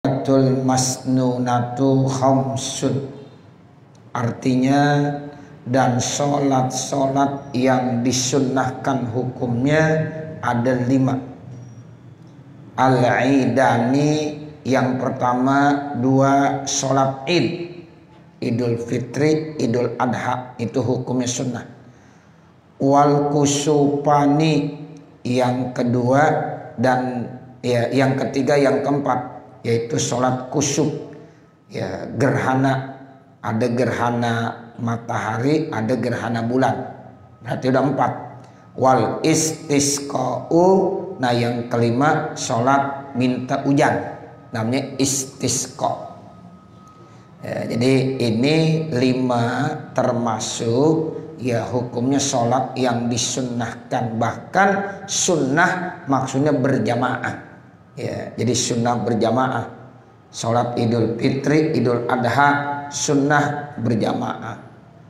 Salatul masnunatu khamsun, artinya dan sholat yang disunnahkan hukumnya ada 5. Al-idani, yang pertama 2 sholat id, Idul Fitri, Idul Adha, itu hukumnya sunnah. Wal kusupani, yang kedua, dan yang ketiga, yang keempat, yaitu sholat kusuf, gerhana, ada gerhana matahari, ada gerhana bulan, berarti udah 4. Wal istisqa'u, nah yang kelima sholat minta hujan, namanya istisqa. Jadi ini 5 termasuk hukumnya sholat yang disunnahkan, bahkan sunnah maksudnya berjamaah. Jadi sunnah berjamaah, sholat Idul Fitri, Idul Adha sunnah berjamaah,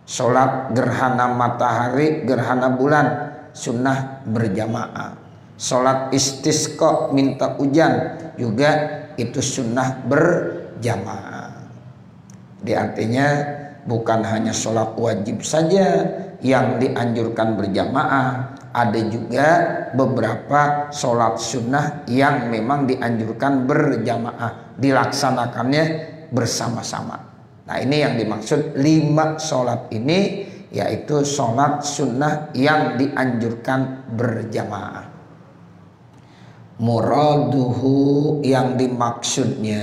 sholat gerhana matahari, gerhana bulan sunnah berjamaah, sholat istisqa minta hujan juga itu sunnah berjamaah. Jadi artinya bukan hanya sholat wajib saja yang dianjurkan berjamaah, ada juga beberapa sholat sunnah yang memang dianjurkan berjamaah, dilaksanakannya bersama-sama. Nah ini yang dimaksud 5 sholat ini, yaitu sholat sunnah yang dianjurkan berjamaah. Muraduhu, yang dimaksudnya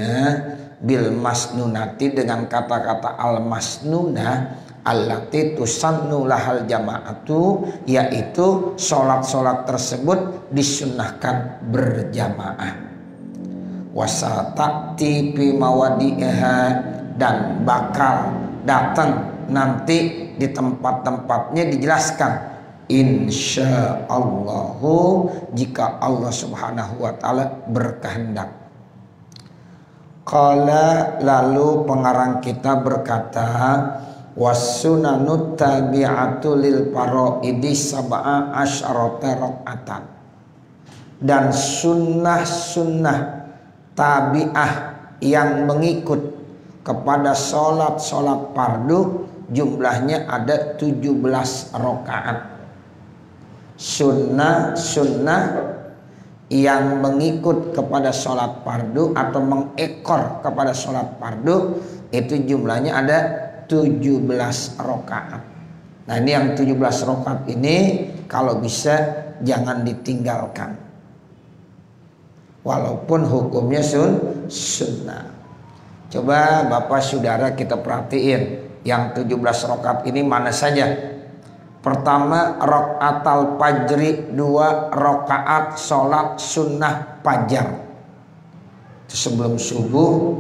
bil masnunati dengan kata-kata al masnunah, allati tusannu lahal jama'atu, yaitu sholat-sholat tersebut disunnahkan berjamaah. Wasatati fi mawadi'iha, dan bakal datang nanti di tempat-tempatnya dijelaskan insyaallahu, jika Allah Subhanahu wa taala berkehendak. Qala, lalu pengarang kita berkata, wassunanut tabi'atu lil faraidi sab'a asyarata rakaatan, dan sunnah-sunnah tabi'ah yang mengikut kepada sholat-sholat fardu jumlahnya ada 17 rakaat. Sunnah yang mengikut kepada sholat fardu atau mengekor kepada sholat fardu itu jumlahnya ada 17 rakaat. Nah ini yang 17 rakaat ini kalau bisa jangan ditinggalkan, walaupun hukumnya sunnah. Coba Bapak Saudara kita perhatiin yang 17 rakaat ini mana saja. Pertama, rakaatul fajri, 2 rakaat sholat sunnah fajar. Sebelum subuh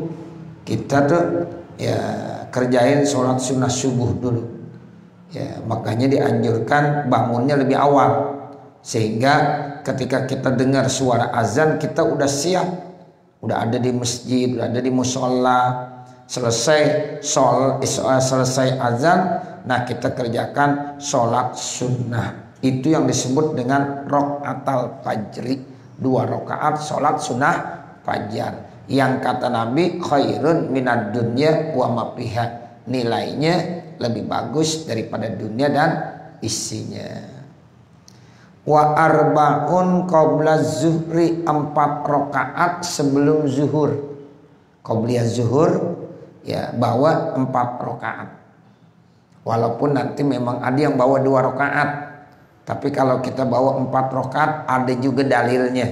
kita tuh kerjain sholat sunnah subuh dulu. Makanya dianjurkan bangunnya lebih awal, sehingga ketika kita dengar suara azan kita udah siap, udah ada di masjid, udah ada di musola. Selesai azan, nah kita kerjakan sholat sunnah. Itu yang disebut dengan rakaatul fajri, 2 rakaat sholat sunnah fajar, yang kata Nabi khairun minad dunya wa ma fiha, nilainya lebih bagus daripada dunia dan isinya. Wa arba'un qabla zuhri, 4 rakaat sebelum zuhur. Qabliyah zuhur bawa 4 rakaat. Walaupun nanti memang ada yang bawa 2 rakaat, tapi kalau kita bawa 4 rakaat ada juga dalilnya.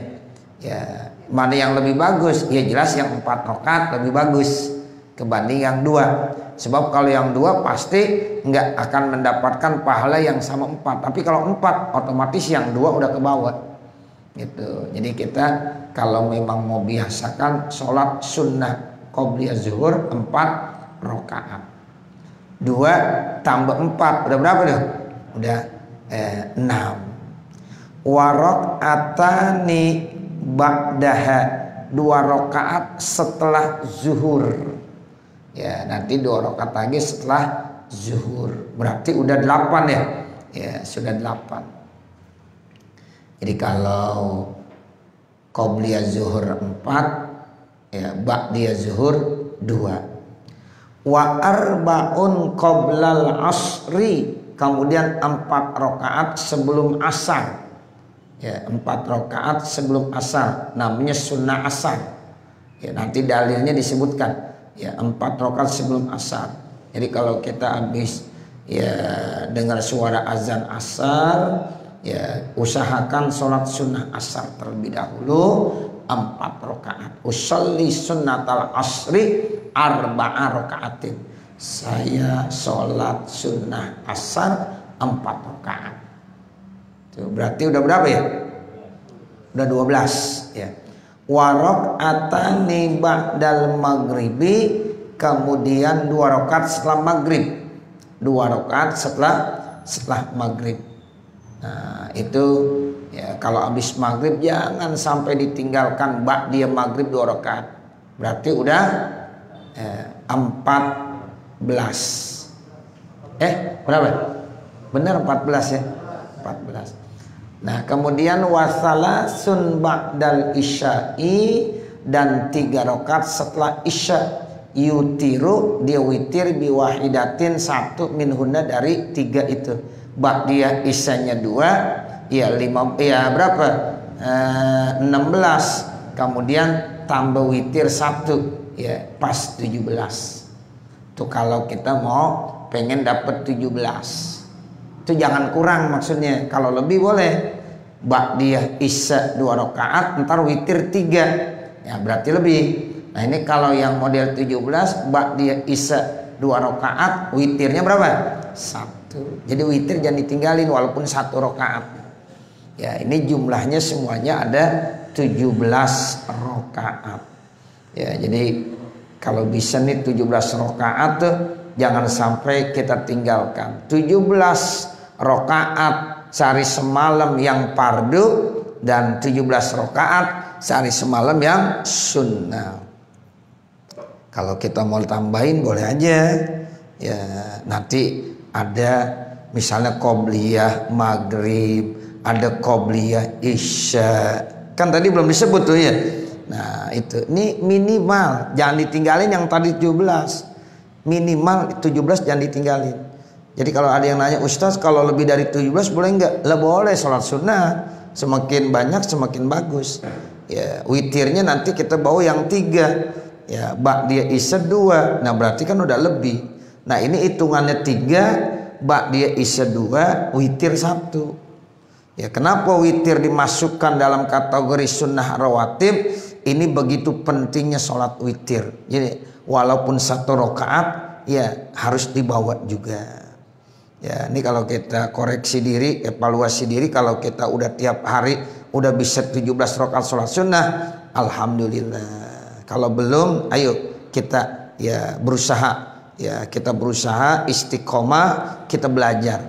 Mana yang lebih bagus? Jelas yang 4 rakaat lebih bagus kebanding yang 2. Sebab kalau yang 2 pasti nggak akan mendapatkan pahala yang sama 4. Tapi kalau 4 otomatis yang 2 udah ke bawah. Gitu. Jadi kita kalau memang mau biasakan sholat sunnah qobliyah zuhur 4 rakaat. 2 tambah 4 udah berapa tuh? Udah 6. Wa raka'atani ba'daha, 2 rakaat setelah zuhur. Nanti 2 rakaat lagi setelah zuhur. Berarti udah 8 ya. Sudah 8. Jadi kalau qobliyah zuhur 4, ya ba'diyah zuhur 2. Wa arba'un qoblal asri, kemudian 4 rakaat sebelum asar. Ya, 4 rakaat sebelum asar namanya sunnah asar. Ya, nanti dalilnya disebutkan. Ya, 4 rakaat sebelum asar. Jadi kalau kita habis ya dengar suara azan asar, ya usahakan sholat sunnah asar terlebih dahulu 4 rakaat. Usolli sunnatal asri 4 rakaatin. Saya sholat sunnah asar 4 rakaat. Tuh, berarti udah berapa ya? Udah 12 ya. Wa raka'atani ba'dal maghribi, kemudian 2 rakaat setelah maghrib. 2 rakaat setelah maghrib. Nah, itu ya kalau habis maghrib jangan sampai ditinggalkan ba'diyah maghrib 2 rakaat. Berarti udah 14. Berapa? Benar 14 ya? 14. Nah, kemudian wasalasun ba'dal isya'i, dan 3 rakaat setelah isya. Yutiru, dia witir biwahidatin 1 minhunna, dari 3 itu. Ba'diyah isyanya 2, ya 5, ya berapa? 16. Kemudian tambah witir 1, ya pas 17. Tuh kalau kita mau pengen dapat 17. Itu jangan kurang maksudnya. Kalau lebih boleh. Ba'diyah isya 2 rakaat, ntar witir 3. Ya berarti lebih. Nah ini kalau yang model 17, ba'diyah isya 2 rakaat, witirnya berapa? 1. Jadi witir jangan ditinggalin walaupun 1 rakaat. Ya ini jumlahnya semuanya ada 17 rakaat. Ya jadi kalau bisa nih 17 rakaat tuh jangan sampai kita tinggalkan. 17 rakaat sehari semalam yang fardu, dan 17 rakaat sehari semalam yang sunnah. Kalau kita mau tambahin boleh aja. Ya nanti ada misalnya qobliyah maghrib, ada qobliyah isya. Kan tadi belum disebut tuh ya. Nah itu, ini minimal jangan ditinggalin yang tadi 17. Minimal 17 jangan ditinggalin. Jadi kalau ada yang nanya, Ustaz kalau lebih dari 17 boleh enggak? Lah boleh, sholat sunnah. Semakin banyak semakin bagus. Ya, witirnya nanti kita bawa yang 3. Ya, ba'diyah isya 2. Nah berarti kan udah lebih. Nah ini hitungannya 3, ba'diyah isya 2, witir 1. Ya, kenapa witir dimasukkan dalam kategori sunnah rawatib? Ini begitu pentingnya sholat witir. Jadi walaupun 1 rakaat, ya harus dibawa juga. Ya, ini kalau kita koreksi diri, evaluasi diri, kalau kita udah tiap hari udah bisa 17 rakaat sholat sunnah, alhamdulillah. Kalau belum, ayo kita ya berusaha, ya kita berusaha istiqomah, kita belajar.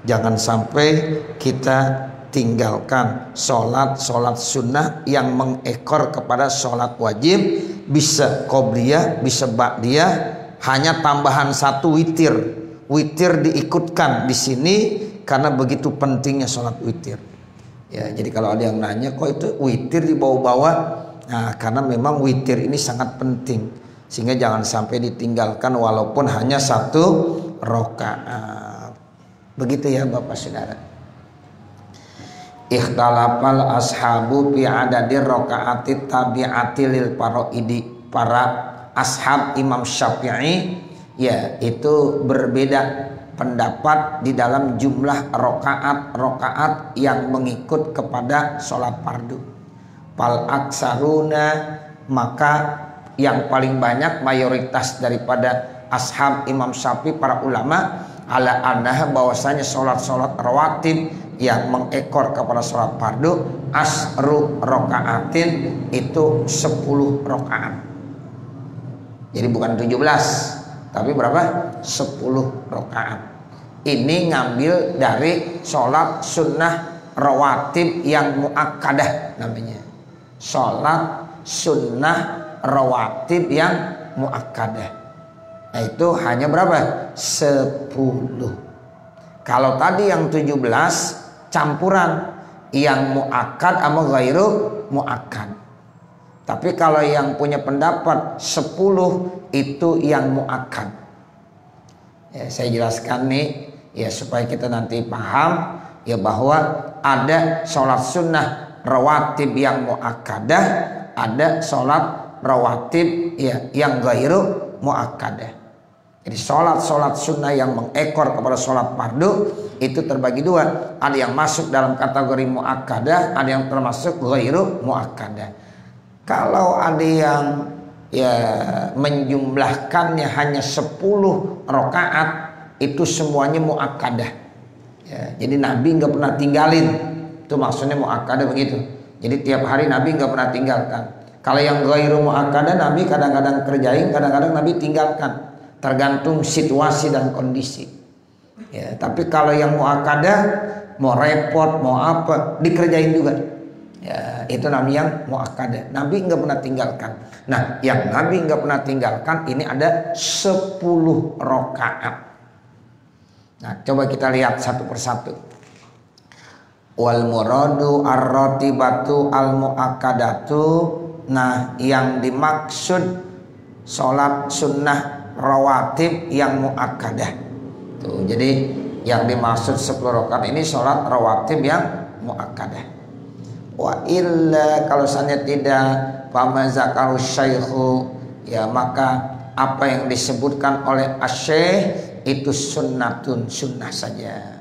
Jangan sampai kita tinggalkan sholat sunnah yang mengekor kepada sholat wajib. Bisa qobliyah, bisa ba'diyah, hanya tambahan 1 witir. Witir diikutkan di sini karena begitu pentingnya sholat witir. Ya, jadi kalau ada yang nanya kok itu witir dibawa-bawa, nah karena memang witir ini sangat penting, sehingga jangan sampai ditinggalkan walaupun hanya 1 rakaat. Begitu ya Bapak Saudara. Ikhtalafal ashabu fi adadir rakaati tabi'ati lil faraidi. Para ashab Imam Syafi'i ya itu berbeda pendapat di dalam jumlah rakaat yang mengikut kepada sholat fardu. Fal aksaruna, maka yang paling banyak mayoritas daripada ashab Imam Syafi'i, para ulama, ala annaha, bahwasanya sholat rawatib yang mengekor kepada sholat fardu asru rakaatin, itu 10 rakaat. Jadi bukan 17, tapi berapa? 10 rakaat. Ini ngambil dari sholat sunnah rawatib yang muakkadah namanya. Sholat sunnah rawatib yang muakkadah. Nah itu hanya berapa? 10. Kalau tadi yang 17 campuran, yang muakkad sama ghairu muakkad. Tapi kalau yang punya pendapat 10 itu yang muakkad. Ya, saya jelaskan nih ya supaya kita nanti paham ya bahwa ada sholat sunnah rawatib yang muakkadah, ada sholat rawatib ya yang ghairu muakkadah. Jadi sholat sunnah yang mengekor kepada sholat fardu itu terbagi dua. Ada yang masuk dalam kategori muakkadah, ada yang termasuk ghairu muakkadah. Kalau ada yang ya menjumlahkannya hanya 10 rakaat itu semuanya muakkadah. Ya, jadi Nabi nggak pernah tinggalin. Itu maksudnya muakkadah begitu. Jadi tiap hari Nabi nggak pernah tinggalkan. Kalau yang ghairu muakkadah Nabi kadang-kadang kerjain, kadang-kadang Nabi tinggalkan. Tergantung situasi dan kondisi. Ya, tapi kalau yang muakkadah mau repot mau apa dikerjain juga. Ya, itu namanya yang muakkadah. Nabi nggak pernah tinggalkan. Nah, yang Nabi nggak pernah tinggalkan ini ada 10 rakaat. Nah, coba kita lihat satu persatu. Wal muradu ar-ratibatu al-muakkadatu. Nah, yang dimaksud sholat sunnah rawatib yang muakkadah. Tuh, jadi yang dimaksud 10 rakaat ini sholat rawatib yang muakkadah. Wa illa kalau seandainya tidak famazakahu syaikhu ya maka apa yang disebutkan oleh asy-syaikh itu sunnatun sunnah saja.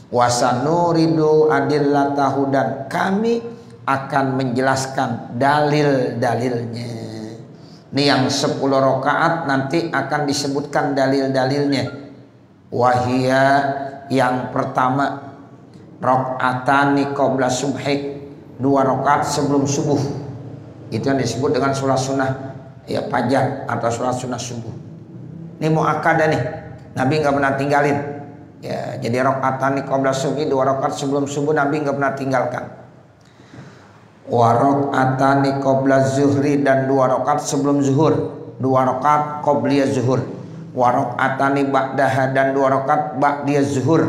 Wasanuridu adillatahu dan kami akan menjelaskan dalil-dalilnya. Ini yang 10 rakaat nanti akan disebutkan dalil-dalilnya. Wahia yang pertama rakaatani qabla subhik 2 rakaat sebelum subuh. Itu yang disebut dengan sholat sunnah ya fajar atau sholat sunnah subuh. Ini muakkadah nih. Nabi nggak pernah tinggalin. Ya, jadi rakaatani qabla subhi 2 rakaat sebelum subuh Nabi nggak pernah tinggalkan. Wa rakaatani qabla zuhri dan 2 rakaat sebelum zuhur. 2 rakaat qabliyah zuhur. Wa rakaatani ba'daha dan 2 rakaat ba'diyah zuhur.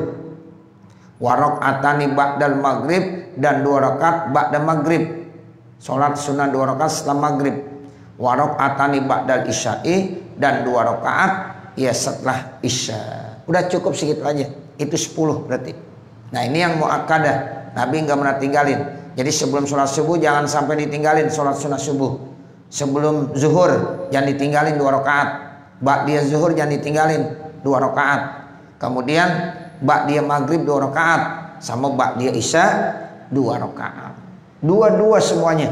Wa rakaatani ba'dal maghrib dan 2 rakaat ba'da maghrib. Salat sunnah 2 rakaat setelah maghrib. Wa rakaatani ba'dal isya'i dan 2 rakaat ya setelah isya. Udah cukup segitu aja. Itu 10 berarti. Nah, ini yang muakkadah. Nabi enggak pernah tinggalin. Jadi sebelum sholat subuh jangan sampai ditinggalin sholat sunnah subuh. Sebelum zuhur jangan ditinggalin 2 rakaat. Ba'diyah zuhur jangan ditinggalin 2 rakaat. Kemudian ba'diyah maghrib 2 rakaat sama ba'diyah isya 2 rakaat. Dua-dua semuanya.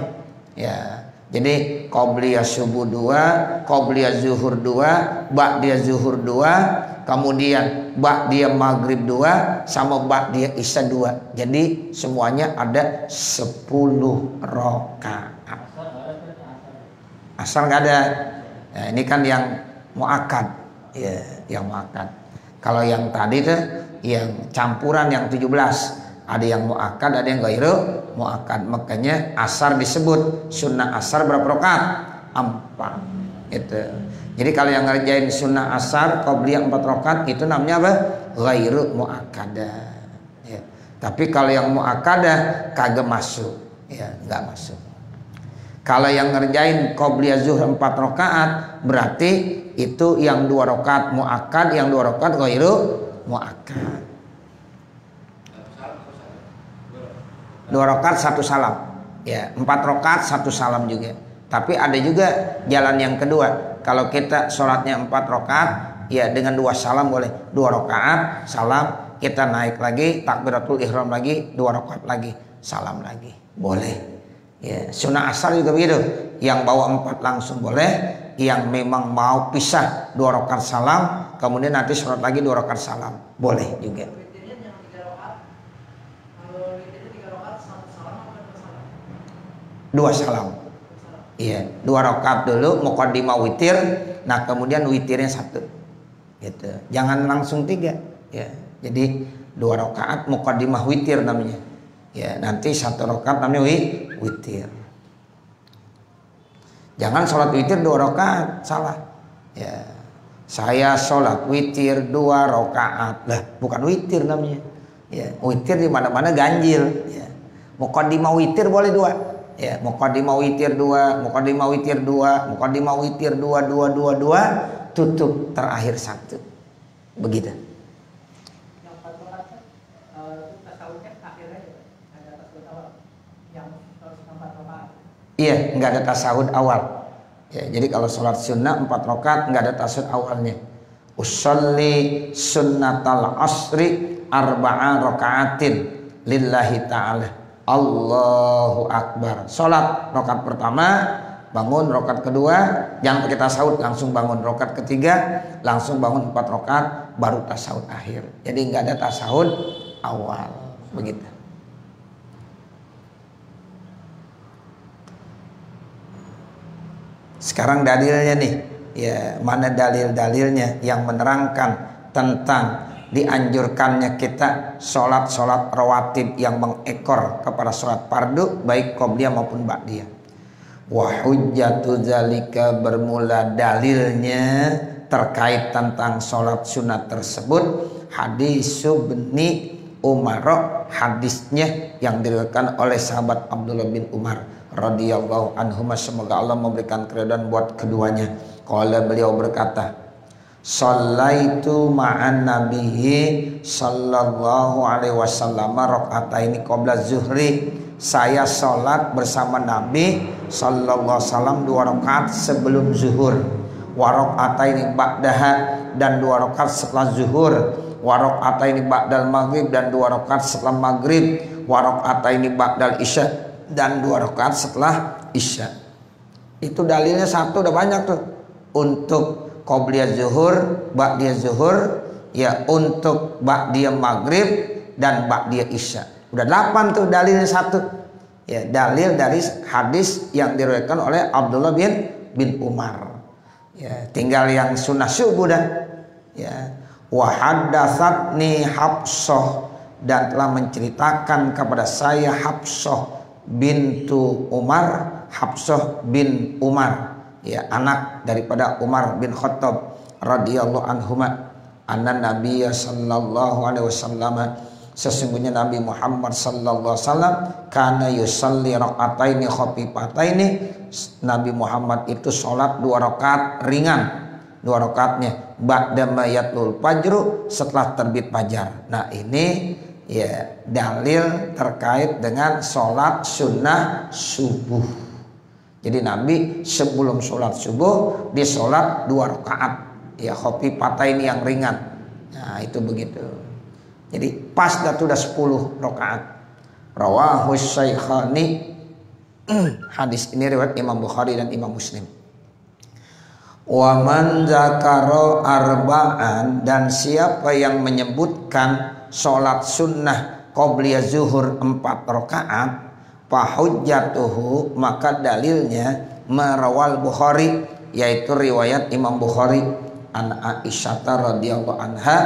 Ya. Jadi qabliyah subuh 2, qabliyah zuhur 2, ba'diyah zuhur 2, kemudian ba'diyah maghrib 2 sama ba'diyah isya 2. Jadi semuanya ada 10 rakaat. Asar enggak ada. Nah, ini kan yang muakkad. Ya, yang muakkad. Kalau yang tadi tuh yang campuran yang 17. Ada yang muakkad, ada yang ghairu muakkad. Makanya asar disebut sunnah asar berapa rakaat? 4. Gitu. Jadi kalau yang ngerjain sunnah asar qabliyah 4 rakaat itu namanya apa? Ghairu muakkadah. Ya. Tapi kalau yang muakkadah kagak masuk. Ya, enggak masuk. Kalau yang ngerjain qabliyah zuhur 4 rakaat berarti itu yang 2 rakaat muakkad, yang 2 rakaat ghairu muakkad. 2 rakaat 1 salam. Ya, 4 rakaat 1 salam juga. Tapi ada juga jalan yang kedua. Kalau kita sholatnya 4 rakaat ya dengan 2 salam boleh. 2 rakaat salam, kita naik lagi takbiratul ihram lagi, 2 rakaat lagi salam lagi. Boleh. Ya, sunnah asar juga begitu. Yang bawa 4 langsung boleh, yang memang mau pisah 2 rakaat salam, kemudian nanti sholat lagi 2 rakaat salam. Boleh juga. 2 salam. Iya, 2 rakaat dulu muqaddimah witir, nah kemudian witirnya 1. Gitu. Jangan langsung 3, ya. Jadi 2 rakaat muqaddimah witir namanya. Ya, nanti 1 rakaat namanya witir. Jangan sholat witir 2 rakaat, salah. Ya. Saya sholat witir 2 rakaat. Lah, bukan witir namanya. Ya, witir di mana-mana ganjil, ya. Muqaddimah witir boleh 2. Ya, muqaddimah witir 2, muqaddimah witir 2, muqaddimah witir 2, 2, 2, 2, tutup terakhir 1. Begitu. Yang 4 rakaat itu tasawufnya akhirnya ada tasawuf awal. Yang 4 rakaat. Iya, nggak ada tasawuf awal. Ya, jadi kalau sholat sunnah 4 rakaat nggak ada tasawuf awalnya. Usolli sunnatal asri arba'a rakaatin lillahi ta'ala. Allahu akbar. Sholat rakaat pertama, bangun rakaat kedua, jangan pakai tasawuf, langsung bangun rakaat ketiga, langsung bangun 4 rakaat, baru tasawuf akhir. Jadi nggak ada tasawuf awal. Begitu. Sekarang dalilnya nih, ya mana dalil-dalilnya yang menerangkan tentang dianjurkannya kita sholat rawatib yang mengekor kepada sholat fardu baik qobliyah maupun ba'diyah. Wa hujjatu zalika, bermula dalilnya terkait tentang sholat sunat tersebut hadis Ibni Umar, hadisnya yang diriwayatkan oleh sahabat Abdullah bin Umar radhiyallahu anhuma, semoga Allah memberikan keridhaan buat keduanya. Qala, beliau berkata, shallaitu ma'an nabiyyi sallallahu alaihi wasallam raka'ataini qabla zuhri. Saya sholat bersama Nabi sallallahu alaihi wasallam 2 rakaat sebelum zuhur. Wa raka'ataini ba'daha, dan 2 rakaat setelah zuhur. Wa raka'ataini ba'dal maghrib, dan 2 rakaat setelah maghrib. Wa raka'ataini ba'dal isya, dan 2 rakaat setelah isya. Itu dalilnya 1 udah banyak tuh. Untuk qobliyah zuhur, ba'diyah zuhur, ya untuk ba'diyah maghrib dan ba'diyah isya. Udah 8 tuh dalilnya 1. Ya, dalil dari hadis yang diriwayatkan oleh Abdullah bin Umar. Ya, tinggal yang sunnah subuh dah. Ya, wa haddatsatni Hafsah, dan telah menceritakan kepada saya Hafsah bintu Umar, Hafsah bin Umar, ya anak daripada Umar bin Khattab radhiyallahu anhuma, anna Nabiya sallallahu alaihi wasallam, sesungguhnya Nabi Muhammad sallallahu alaihi wasallam kana yusalli raka'ataini khafifataini, Nabi Muhammad itu sholat 2 rakaat ringan, 2 rakaatnya ba'da mayatul fajru, setelah terbit fajar. Nah ini ya dalil terkait dengan sholat sunnah subuh. Jadi Nabi sebelum sholat subuh dia sholat 2 rakaat, ya khafifataini yang ringan. Nah itu begitu. Jadi pas dah tuh udah 10 rakaat. Rawahu Syaikhani. Hadis ini riwayat Imam Bukhari dan Imam Muslim. Wa man zakaro arba'an, dan siapa yang menyebutkan sholat sunnah qobliyah zuhur 4 rakaat, fahujjatuhu, maka dalilnya merawal Bukhari, yaitu riwayat Imam Bukhari an Aisyah radhiyallahu anha,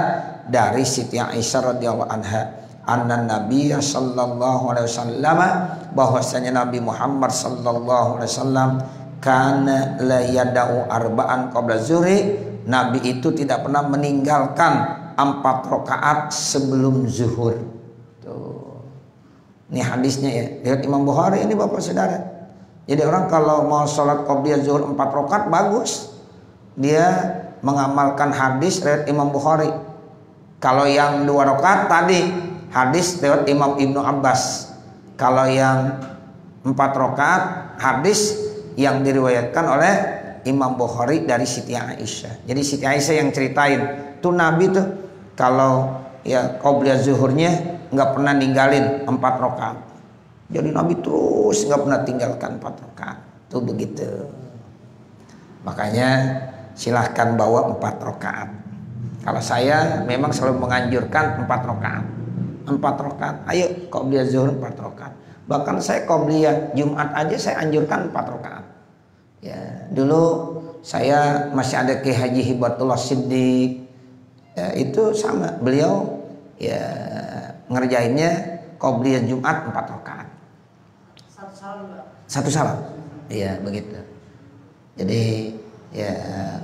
dari Siti Aisyah radhiyallahu anha, anna Nabiya sallallahu alaihi wasallam, bahwasanya Nabi Muhammad sallallahu alaihi wasallam kana la yada'u arba'an qabla zuhri, Nabi itu tidak pernah meninggalkan 4 rakaat sebelum zuhur. Tuh. Ini hadisnya ya, lihat Imam Bukhari ini Bapak Saudara. Jadi orang kalau mau sholat qobliyah zuhur 4 rakaat bagus, dia mengamalkan hadis riwayat Imam Bukhari. Kalau yang 2 rakaat tadi hadis riwayat Imam Ibnu Abbas. Kalau yang 4 rakaat hadis yang diriwayatkan oleh Imam Bukhari dari Siti Aisyah. Jadi Siti Aisyah yang ceritain tuh Nabi tuh kalau ya qobliyah zuhurnya nggak pernah ninggalin 4 rakaat. Jadi Nabi terus nggak pernah tinggalkan 4 rakaat. Tuh begitu. Makanya silahkan bawa 4 rakaat. Kalau saya memang selalu menganjurkan 4 rakaat. 4 rakaat. Ayo qobliyah zuhur 4 rakaat. Bahkan saya qobliyah Jumat aja saya anjurkan 4 rakaat. Ya, dulu saya masih ada Ki Haji Hibatullah Siddiq. Ya, itu sama, beliau ya ngerjainnya qobliyah Jumat 4 rakaat. Satu salam. Iya, begitu. Jadi ya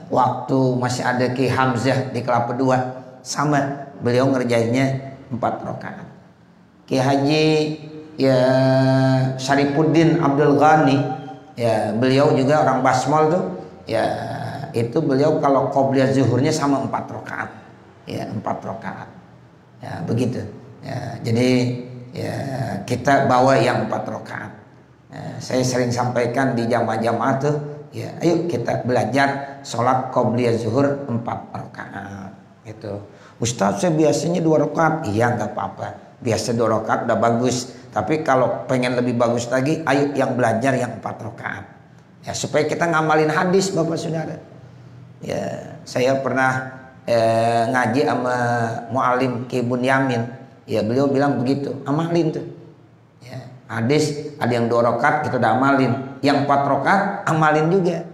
waktu masih ada Ki Hamzah di Kelapa II sama, beliau ngerjainnya 4 rakaat. Ki Haji ya Syarifuddin Abdul Ghani, ya beliau juga orang Basmol tuh, ya itu beliau kalau qobliyah zuhurnya sama 4 rakaat, ya 4 rakaat, ya begitu. Ya, jadi ya kita bawa yang 4 rakaat. Ya, saya sering sampaikan di jamaah-jamaah tuh, ya ayo kita belajar sholat qobliyah zuhur 4 rakaat. Gitu. Ustadz saya biasanya 2 rakaat, iya nggak apa-apa. Biasa 2 rakaat udah bagus. Tapi kalau pengen lebih bagus lagi, ayo yang belajar yang 4 rakaat. Ya supaya kita ngamalin hadis Bapak Saudara. Ya, saya pernah ngaji sama mu'alim Ki Bunyamin. Ya beliau bilang begitu, amalin tuh. Ya, hadis ada yang 2 rakaat kita udah amalin, yang 4 rakaat amalin juga.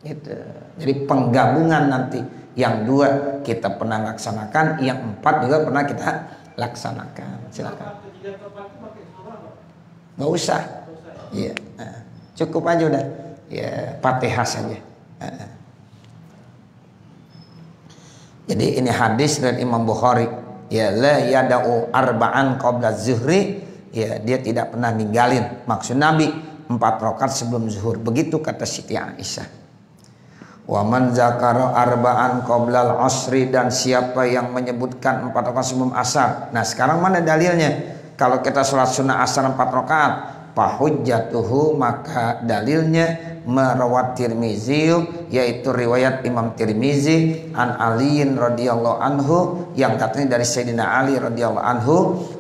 Gitu. Jadi penggabungan nanti yang 2 kita pernah laksanakan, yang 4 juga pernah kita laksanakan. Silakan. Nggak usah. Iya, cukup aja udah. Ya, Fatihah saja. Jadi ini hadis dari Imam Bukhari. Ya, la yada'u arba'an qabla zuhri. Ya, dia tidak pernah ninggalin. Maksud Nabi 4 rakaat sebelum zuhur. Begitu kata Siti Aisyah. Wa man zakara arba'an qabla al-asri, dan siapa yang menyebutkan 4 rakaat sebelum asar. Nah, sekarang mana dalilnya? Kalau kita sholat sunnah asar 4 rakaat, fahujjatuhu, maka dalilnya merawat Tirmizi, yaitu riwayat Imam Tirmizi an Aliin radhiyallahu anhu, yang katanya dari Sayyidina Ali radhiyallahu anhu,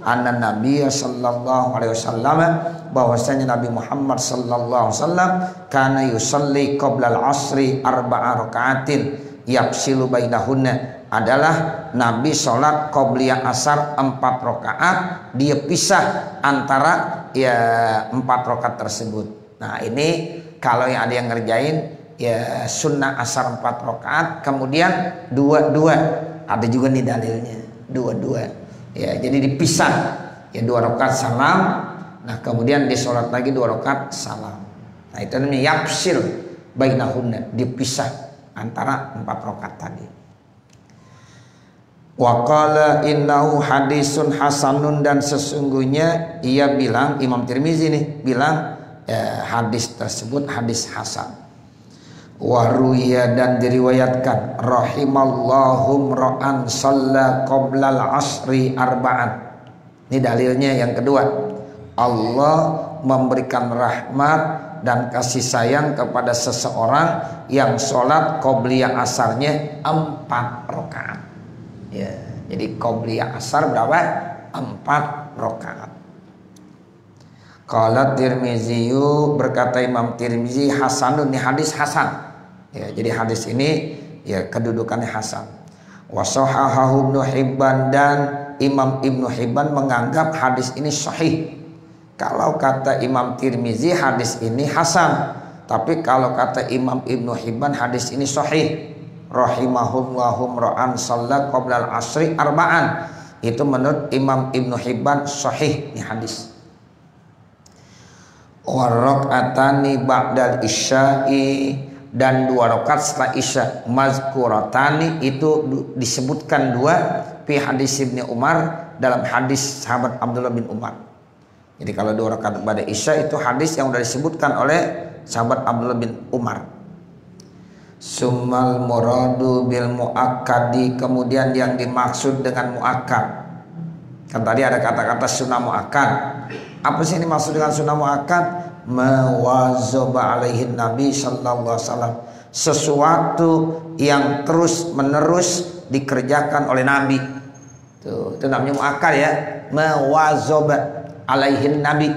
anna Nabiya sallallahu alaihi wasallam, bahwasanya Nabi Muhammad sallallahu alaihi wasallam kana yusalli qabla al-asri 4 rakaatin yafsilu bainahunna, adalah Nabi sholat qobliyah asar 4 rakaat, dia pisah antara ya 4 rakaat tersebut. Nah ini kalau yang ada yang ngerjain ya sunnah asar 4 rakaat, kemudian 2-2, ada juga nih dalilnya 2-2. Ya jadi dipisah, ya 2 rakaat salam, nah kemudian disolat lagi 2 rakaat salam. Nah itu namanya yafsil bainahunna, dipisah antara 4 rakaat tadi. Wa qala innahu hadisun hasanun, dan sesungguhnya ia bilang, Imam Tirmizi nih bilang hadis tersebut hadis hasan. Wa ruya, dan diriwayatkan, rahimallahum ra'an shalla qoblal asri arba'an. Ini dalilnya yang kedua. Allah memberikan rahmat dan kasih sayang kepada seseorang yang sholat qobliyah asarnya 4 rakaat. Ya, jadi qobliyah asar berapa? 4 rakaat. Qala Tirmizi, berkata Imam Tirmizi, hasanun, ini hadis hasan. Ya, jadi hadis ini ya kedudukannya hasan. Wa sahahahu Ibnu Hibban, dan Imam Ibnu Hibban menganggap hadis ini sahih. Kalau kata Imam Tirmizi hadis ini hasan, tapi kalau kata Imam Ibnu Hibban hadis ini sahih. Rahimahullahum ra'an shalla qoblal asri arba'an, itu menurut Imam Ibnu Hibban sahih ini hadis. Wa rak'atani ba'dal isya'i, dan 2 rakaat setelah isya, mazkuratani, itu disebutkan 2 fi hadis Ibnu Umar, dalam hadis sahabat Abdullah bin Umar. Jadi kalau 2 rakaat pada isya itu hadis yang sudah disebutkan oleh sahabat Abdullah bin Umar. Summal muradu bil muakkadi, kemudian yang dimaksud dengan muakkad, kan tadi ada kata-kata sunnah muakkad. Apa sih yang dimaksud dengan sunnah muakkad? Mawazaba alaihi Nabi sallallahu alaihi wasallam, sesuatu yang terus menerus dikerjakan oleh Nabi. Tuh, itu namanya muakkad ya. Mawazaba alaihi Nabi.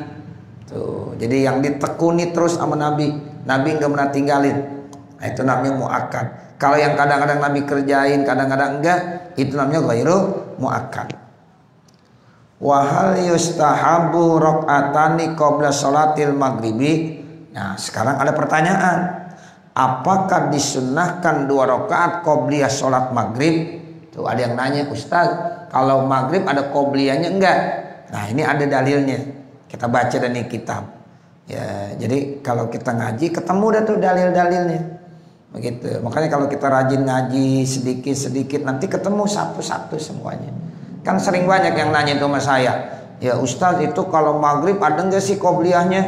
Tuh, jadi yang ditekuni terus sama Nabi, Nabi nggak pernah tinggalin. Nah, itu namanya muakkad. Kalau yang kadang-kadang Nabi kerjain, kadang-kadang enggak, itu namanya ghairu muakkad. Wa hal yustahabu rak'atani qabla sholatil maghribi. Nah, sekarang ada pertanyaan. Apakah disunnahkan 2 rakaat qobliyah sholat maghrib? Tuh ada yang nanya, Ustaz, kalau maghrib ada qobliyahnya enggak? Nah, ini ada dalilnya. Kita baca dari kitab. Ya, jadi kalau kita ngaji ketemu dah tuh dalil-dalilnya. Begitu. Makanya kalau kita rajin ngaji sedikit-sedikit, nanti ketemu satu-satu semuanya. Kan sering banyak yang nanya itu sama saya. Ya Ustadz, itu kalau maghrib ada nggak sih qobliyahnya?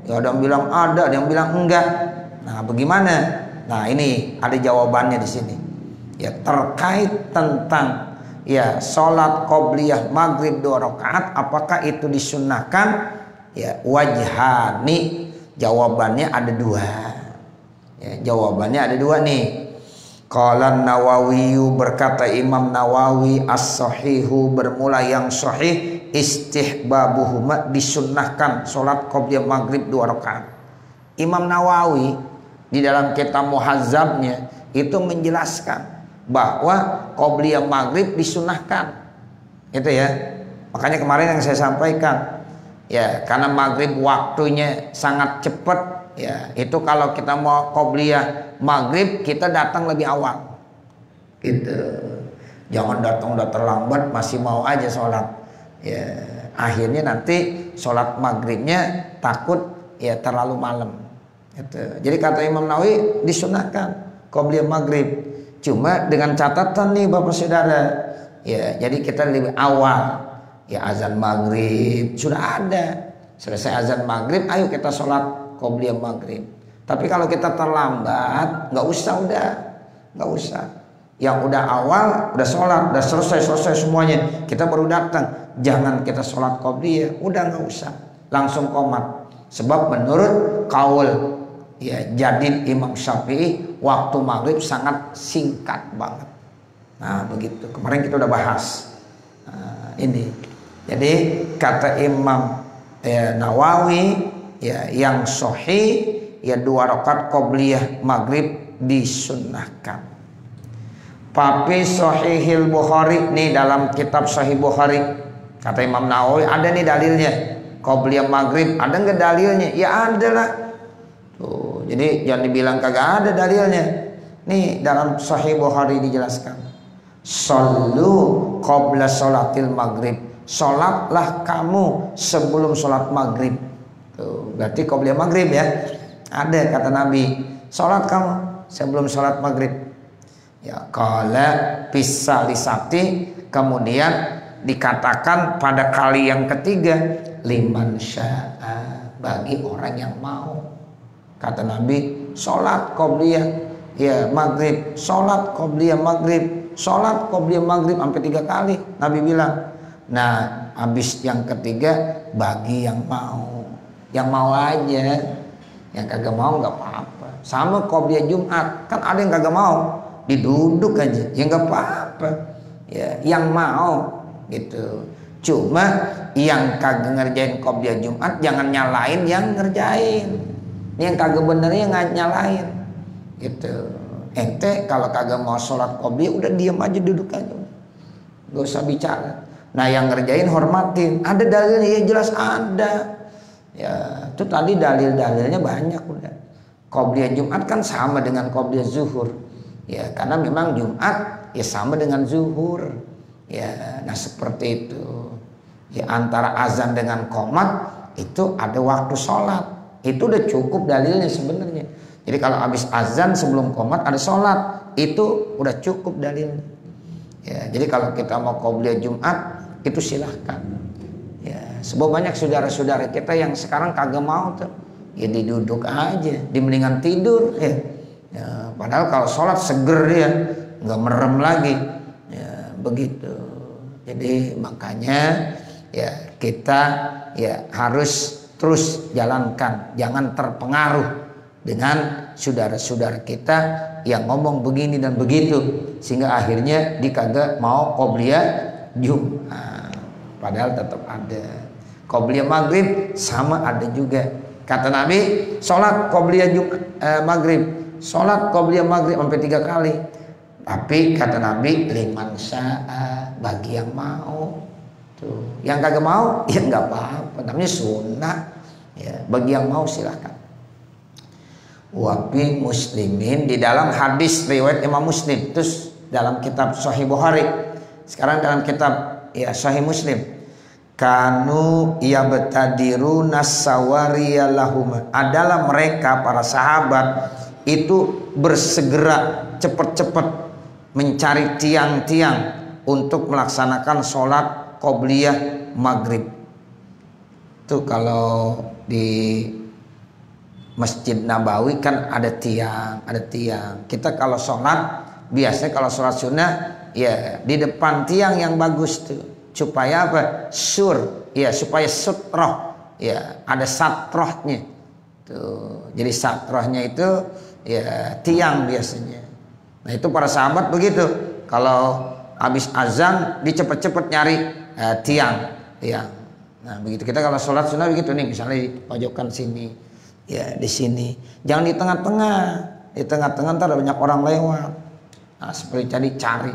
Ya ada yang bilang ada yang bilang enggak. Nah bagaimana? Nah ini ada jawabannya di sini. Ya terkait tentang ya sholat qobliyah maghrib 2 rakaat, apakah itu disunnahkan? Ya wajhani, jawabannya ada 2. Ya, jawabannya ada 2 nih. Qala Nawawi, berkata Imam Nawawi, as-sahihu, bermula yang sahih, istihbabuhuma, disunnahkan sholat qobliyah maghrib 2 rakaat. Imam Nawawi di dalam kitab Muhazzabnya itu menjelaskan bahwa qobliyah maghrib disunnahkan. Itu ya. Makanya kemarin yang saya sampaikan, ya karena maghrib waktunya sangat cepat. Ya, itu kalau kita mau qobliyah maghrib, kita datang lebih awal. Gitu. Jangan datang udah terlambat masih mau aja sholat. Ya, akhirnya nanti sholat maghribnya takut ya terlalu malam. Gitu. Jadi kata Imam Nawawi disunahkan qobliyah maghrib. Cuma dengan catatan nih Bapak Saudara. Ya, jadi kita lebih awal. Ya azan maghrib sudah ada. Selesai azan maghrib, ayo kita sholat qobliyah maghrib. Tapi kalau kita terlambat, nggak usah. Yang udah awal, udah sholat, udah selesai semuanya, kita baru datang. Jangan kita sholat qobliyah, udah nggak usah, langsung qomat. Sebab menurut kaul ya Jadid Imam Syafi'i, waktu maghrib sangat singkat banget. Nah begitu. Kemarin kita udah bahas. Nah, ini. Jadi kata Imam Nawawi, ya yang sahih ya 2 rakaat qobliyah maghrib disunnahkan. Papi Sahihil Bukhari, nih dalam kitab Sahih Bukhari kata Imam Nawawi ada nih dalilnya qobliyah maghrib. Ada nggak dalilnya? Ya ada lah. Tuh, jadi jangan dibilang kagak ada dalilnya. Nih dalam Sahih Bukhari dijelaskan. Sallu qabla sholatil maghrib. Sholatlah kamu sebelum sholat maghrib. Tuh, berarti qobliyah maghrib ya. Ada kata Nabi, sholat kamu sebelum sholat maghrib. Ya qala pisalisati, kemudian dikatakan pada kali yang ketiga, liman sya'a, bagi orang yang mau. Kata Nabi, sholat qobliyah ya maghrib, sholat qobliyah maghrib, sholat qobliyah maghrib sampai 3 kali Nabi bilang. Nah habis yang ketiga, bagi yang mau. Yang mau aja, yang kagak mau nggak apa-apa. Sama qobliyah Jumat, kan ada yang kagak mau, diduduk aja, ya nggak apa-apa. Ya, yang mau gitu. Cuma yang kagak ngerjain qobliyah Jumat jangan nyalain yang ngerjain. Ini yang kagak benernya nggak nyalain. Gitu. Ente kalau kagak mau sholat qobliyah udah diam aja, duduk aja, nggak usah bicara. Nah yang ngerjain hormatin. Ada dalilnya? Ya jelas ada. Ya itu tadi dalil-dalilnya banyak udah. Qobliyah Jumat kan sama dengan qobliyah zuhur. Ya karena memang Jumat ya sama dengan zuhur. Ya nah seperti itu. Ya antara azan dengan qomat itu ada waktu sholat. Itu udah cukup dalilnya sebenarnya. Jadi kalau habis azan sebelum qomat ada sholat, itu udah cukup dalilnya. Ya jadi kalau kita mau qobliyah Jumat itu silahkan. Ya, sebab banyak saudara-saudara kita yang sekarang kagak mau tuh. Ya diduduk aja, dimendingan tidur ya. Ya, padahal kalau sholat seger dia, nggak merem lagi. Ya, begitu. Jadi makanya ya kita ya harus terus jalankan, jangan terpengaruh dengan saudara-saudara kita yang ngomong begini dan begitu sehingga akhirnya dikagak mau qobliyah Jumat. Padahal tetap ada. Qobliyah maghrib sama ada juga. Kata Nabi, sholat qobliyah maghrib, sholat qobliyah maghrib sampai 3 kali. Tapi kata Nabi, liman sya'a, bagi yang mau. Tuh, yang kagak mau ya nggak apa-apa, namanya sunnah. Ya, bagi yang mau silahkan. Wafi Muslimin, di dalam hadis riwayat Imam Muslim, terus dalam kitab Sahih Bukhari, sekarang dalam kitab ya Sahih Muslim, kanu yabtadiruna sawariya lahum, adalah mereka para sahabat itu bersegera cepat-cepat mencari tiang-tiang untuk melaksanakan sholat qobliyah maghrib. Itu kalau di Masjid Nabawi kan ada tiang. Kita kalau sholat, biasanya kalau sholat sunnah ya di depan tiang yang bagus tuh. Supaya apa? Supaya sutroh. Ya, ada satrohnya. Tuh. Jadi satrohnya itu ya tiang biasanya. Nah, itu para sahabat begitu. Kalau habis azan dicepet-cepet nyari tiang. Nah, begitu kita kalau sholat sunnah begitu nih, misalnya di pojokan sini, ya di sini. Jangan di tengah-tengah. Di tengah-tengah ntar ada banyak orang lewat. Nah, seperti tadi cari.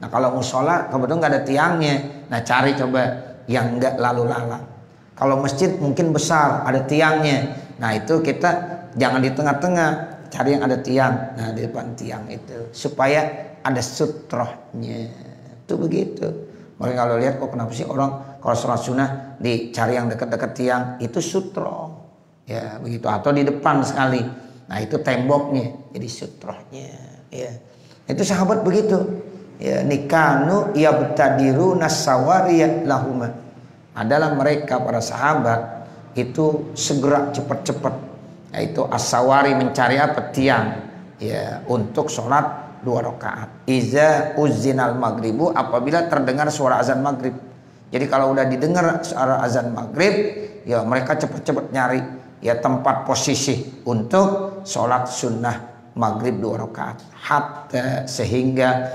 Nah, kalau mau sholat kebetulan nggak ada tiangnya. Nah, cari coba yang nggak lalu lalang. Kalau masjid mungkin besar, ada tiangnya. Nah, itu kita jangan di tengah-tengah, cari yang ada tiang. Nah, di depan tiang itu supaya ada sutrohnya. Itu begitu. Makanya kalau lihat kok kenapa sih orang kalau sholat sunnah dicari yang dekat-dekat tiang, itu sutroh. Ya, begitu. Atau di depan sekali. Nah, itu temboknya, jadi sutrohnya. Ya. Itu sahabat begitu. Ya, nikanu yabtadiru nasawariya lahuma. Adalah mereka para sahabat itu segera cepat-cepat, yaitu as-sawari mencari apa? Tiang. Ya, untuk sholat 2 rakaat. Iza uzzinal maghribu, apabila terdengar suara azan maghrib. Jadi kalau udah didengar suara azan maghrib, ya mereka cepat-cepat nyari ya tempat posisi untuk sholat sunnah maghrib 2 rakaat. Hatta sehingga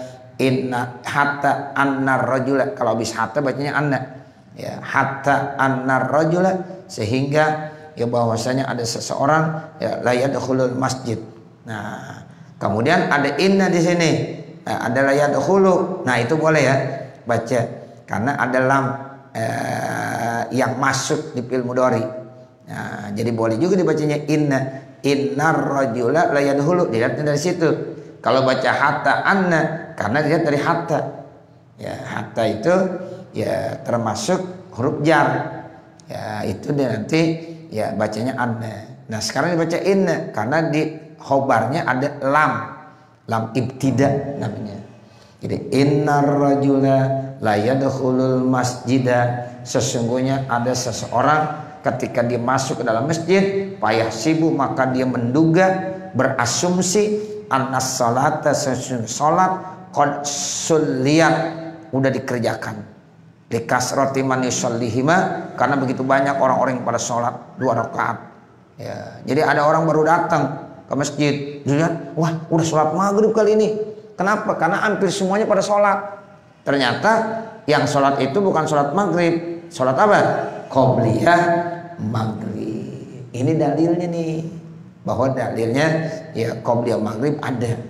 hatta annar rajula, kalau habis hatta bacanya anna. Ya, hatta annar rajula, sehingga ya bahwasanya ada seseorang ya la yadkhulul masjid. Nah, kemudian ada inna di sini. Nah, ada la yadkhulu. Nah, itu boleh ya baca karena ada lam yang masuk di fi'il mudhari. Nah, jadi boleh juga dibacanya innar rajula la yadkhulu, dilihatnya dari situ. Kalau baca hatta anna karena dilihat dari hatta. Ya, hatta itu ya termasuk huruf jar. Ya, itu dia nanti ya bacanya anna. Nah, sekarang dibaca inna karena di khobarnya ada lam ibtida namanya. Jadi innar rajula la yadkhulul masjida, sesungguhnya ada seseorang ketika dia masuk ke dalam masjid, payah sibuk, maka dia menduga, berasumsi annas salata, salat qad sulliyat, udah dikerjakan. Likasrati man yusallihima, karena begitu banyak orang-orang yang pada sholat 2 rakaat. Ya, jadi ada orang baru datang ke masjid, lihat, wah udah sholat maghrib kali ini. Kenapa? Karena hampir semuanya pada sholat. Ternyata yang sholat itu bukan sholat maghrib. Sholat apa? Qobliyah maghrib. Ini dalilnya nih, bahwa dalilnya ya qobliyah maghrib ada.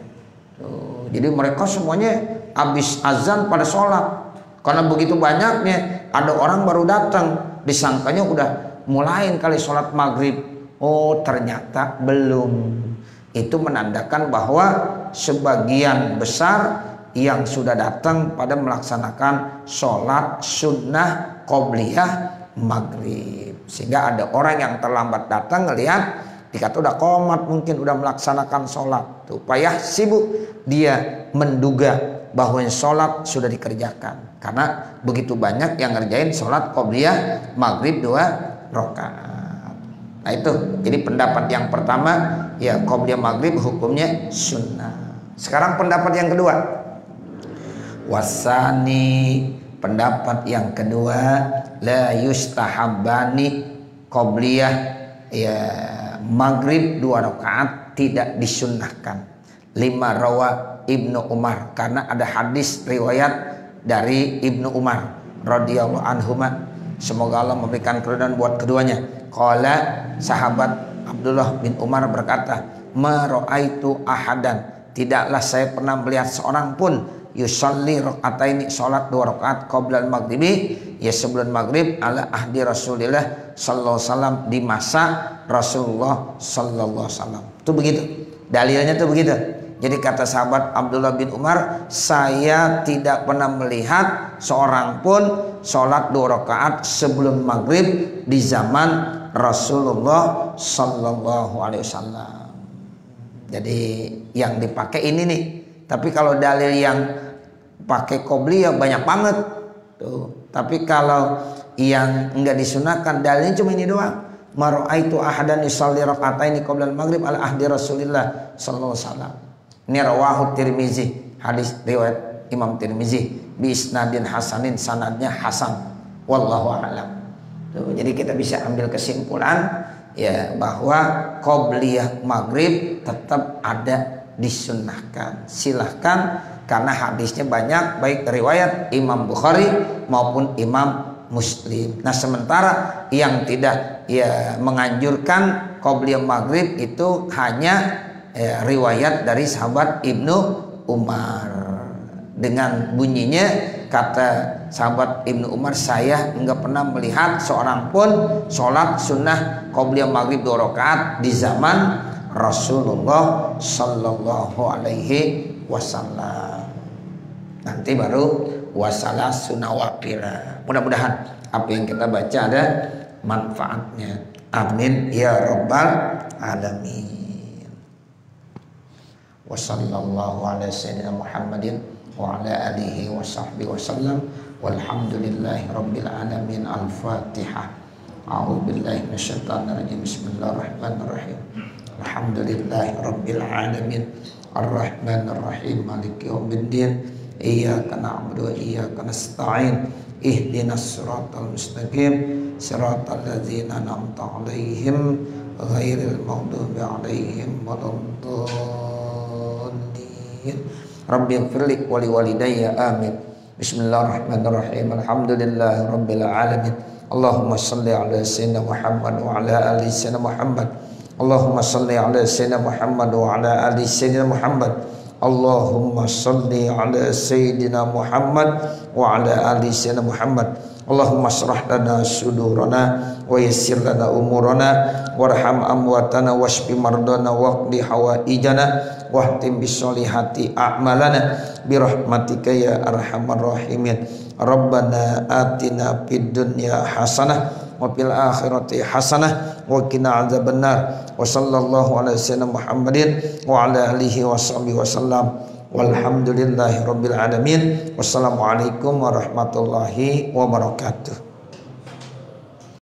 Tuh, jadi mereka semuanya habis azan pada sholat. Karena begitu banyaknya, ada orang baru datang, disangkanya udah mulain kali sholat maghrib. Oh, ternyata belum. Itu menandakan bahwa sebagian besar yang sudah datang pada melaksanakan sholat sunnah qobliyah maghrib. Sehingga ada orang yang terlambat datang ngelihat, dikata udah qomat, mungkin udah melaksanakan sholat. Tuh, payah sibuk dia menduga bahwa sholat sudah dikerjakan. Karena begitu banyak yang ngerjain sholat qobliyah maghrib 2 rakaat. Nah, itu jadi pendapat yang pertama, ya qobliyah maghrib hukumnya sunnah. Sekarang pendapat yang kedua, wasani, pendapat yang kedua, la yustahabbani qobliyah ya maghrib 2 rakaat tidak disunnahkan. 5 rawa Ibnu Umar, karena ada hadis riwayat dari Ibnu Umar radhiyallahu anhuma, semoga Allah memberikan keridhaan buat keduanya. Qala, sahabat Abdullah bin Umar berkata, ma ra'aitu ahadan, tidaklah saya pernah melihat seorang pun yusalli raka'ataini, salat 2 rakaat qoblal maghribi, ya sebelum maghrib, ala ahdi Rasulillah sallallahu alaihi wasallam, di masa Rasulullah sallallahu alaihi wasallam. Itu begitu. Dalilnya tuh begitu. Jadi kata sahabat Abdullah bin Umar, saya tidak pernah melihat seorang pun sholat 2 rakaat sebelum maghrib di zaman Rasulullah sallallahu alaihi wasallam. Jadi yang dipakai ini nih. Tapi kalau dalil yang pakai qobliyah banyak banget. Tuh. Tapi kalau yang enggak disunahkan, dalilnya cuma ini doang. Mara'aitu ahadan yusalli raka'ataini qabla al-maghrib ala ahdi Rasulillah sallallahu alaihi wasallam. Ini rawahu Tirmizi, hadis riwayat Imam Tirmizi bi isnadin hasanin, sanadnya hasan. Wallahu a'lam. Jadi kita bisa ambil kesimpulan ya bahwa qobliyah maghrib tetap ada, disunnahkan. Silahkan, karena hadisnya banyak, baik riwayat Imam Bukhari maupun Imam Muslim. Nah, sementara yang tidak ya menganjurkan qobliyah maghrib itu hanya riwayat dari sahabat Ibnu Umar dengan bunyinya, kata sahabat Ibnu Umar, saya enggak pernah melihat seorang pun sholat sunnah qobliyah maghrib 2 rakaat di zaman Rasulullah sallallahu alaihi wasallam. Nanti baru wasalah sunawafila. Mudah-mudahan apa yang kita baca ada manfaatnya. Amin ya rabbal alamin. Wa sallallahu ala sayyidina Muhammadin wa ala alihi wa sahbihi wasallam. Walhamdulillahi rabbil alamin. Al-Fatihah. A'udzu billahi minasyaitonir rajim. Bismillahirrahmanirrahim. Alhamdulillahi rabbil alamin. Ar-Rahmanir Rahim. Maliki yaumiddin. Iyyaka na'budu wa iyyaka nasta'in. Ihdinas siratal mustaqim. Siratal ladzina an'amta 'alaihim ghairil maghdubi 'alaihim waladdallin. Rabbighfirli wa liwalidayya. Amin. Bismillahirrahmanirrahim. Alhamdulillahi rabbil alamin. Allahumma shalli ala sayyidina Muhammad wa ala ali sayyidina Muhammad. Allahumma shalli ala sayyidina Muhammad wa ala ali sayyidina Muhammad. Allahumma shalli ala sayyidina Muhammad wa ala ali sayyidina Muhammad. Allahumma shrah lana sudurana wa yassir lana umurana warham amwatana washfi mardana waqdi hawaijana wahtim bisolihati a'malana birahmatika ya arhamar rahimin. Rabbana atina fid dunya hasanah wa fil akhirati hasanah wa qina adzabannar. Wa sallallahu ala sayyidina Muhammadin wa ala alihi wa sahbihi wasallam. Walhamdulillahi rabbil alamin. Wassalamualaikum warahmatullahi wabarakatuh.